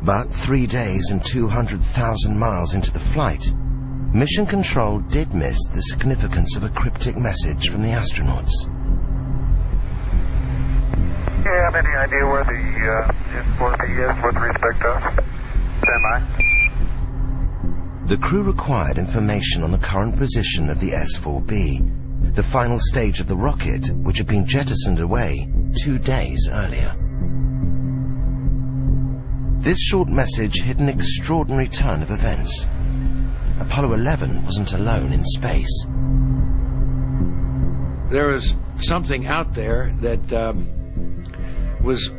But 3 days and 200,000 miles into the flight, Mission Control did miss the significance of a cryptic message from the astronauts. Do you have any idea where the S4B is with respect to us? Stand by. The crew required information on the current position of the S4B, the final stage of the rocket which had been jettisoned away 2 days earlier. This short message hid an extraordinary turn of events. Apollo 11 wasn't alone in space. There was something out there that was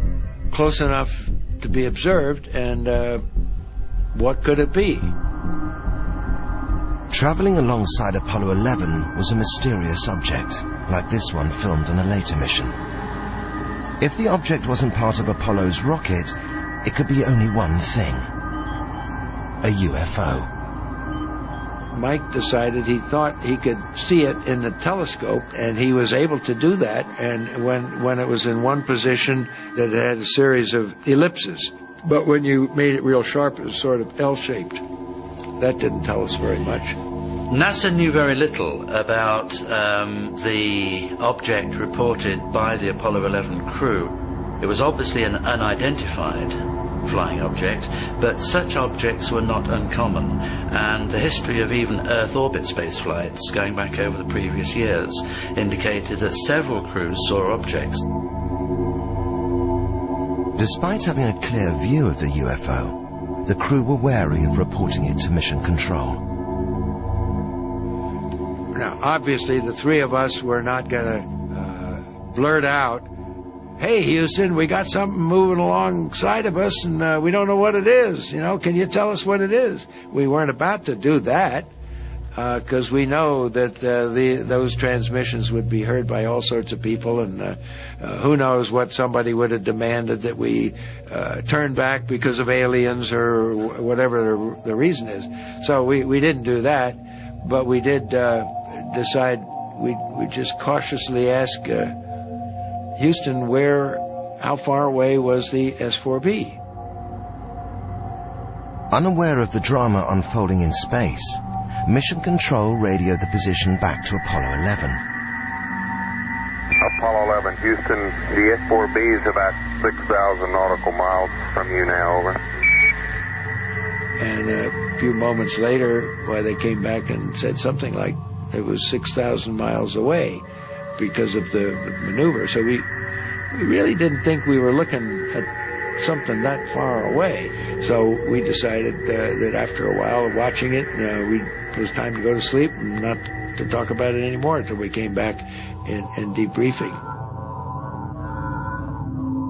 close enough to be observed, and what could it be? Traveling alongside Apollo 11 was a mysterious object, like this one filmed on a later mission. If the object wasn't part of Apollo's rocket, it could be only one thing: a UFO. Mike decided he thought he could see it in the telescope, and he was able to do that. And when it was in one position, that it had a series of ellipses. But when you made it real sharp, it was sort of L-shaped. That didn't tell us very much. NASA knew very little about the object reported by the Apollo 11 crew. It was obviously an unidentified flying object, but such objects were not uncommon, and the history of even Earth orbit space flights going back over the previous years indicated that several crews saw objects. Despite having a clear view of the UFO, the crew were wary of reporting it to Mission Control. Now, obviously, the three of us were not going to blurt out, "Hey, Houston, we got something moving alongside of us, and we don't know what it is. You know, can you tell us what it is?" We weren't about to do that, because we know that those transmissions would be heard by all sorts of people, and who knows what somebody would have demanded that we turn back because of aliens or whatever the reason is. So we didn't do that, but we did decide we'd just cautiously ask Houston, how far away was the S4B? Unaware of the drama unfolding in space, Mission Control radioed the position back to Apollo 11. Apollo 11, Houston, the S4B is about 6,000 nautical miles from you now, over. And a few moments later, they came back and said something like it was 6,000 miles away because of the maneuver. So we really didn't think we were looking at something that far away. So we decided that after a while of watching it, it was time to go to sleep and not to talk about it anymore until we came back in debriefing.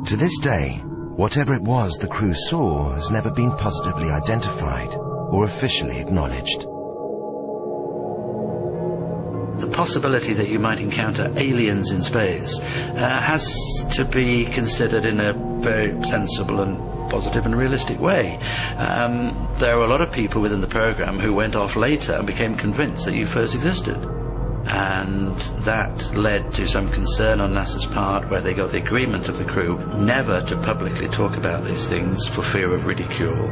To this day, whatever it was the crew saw has never been positively identified or officially acknowledged. The possibility that you might encounter aliens in space has to be considered in a very sensible and positive and realistic way. There were a lot of people within the program who went off later and became convinced that UFOs existed. And that led to some concern on NASA's part, where they got the agreement of the crew never to publicly talk about these things for fear of ridicule.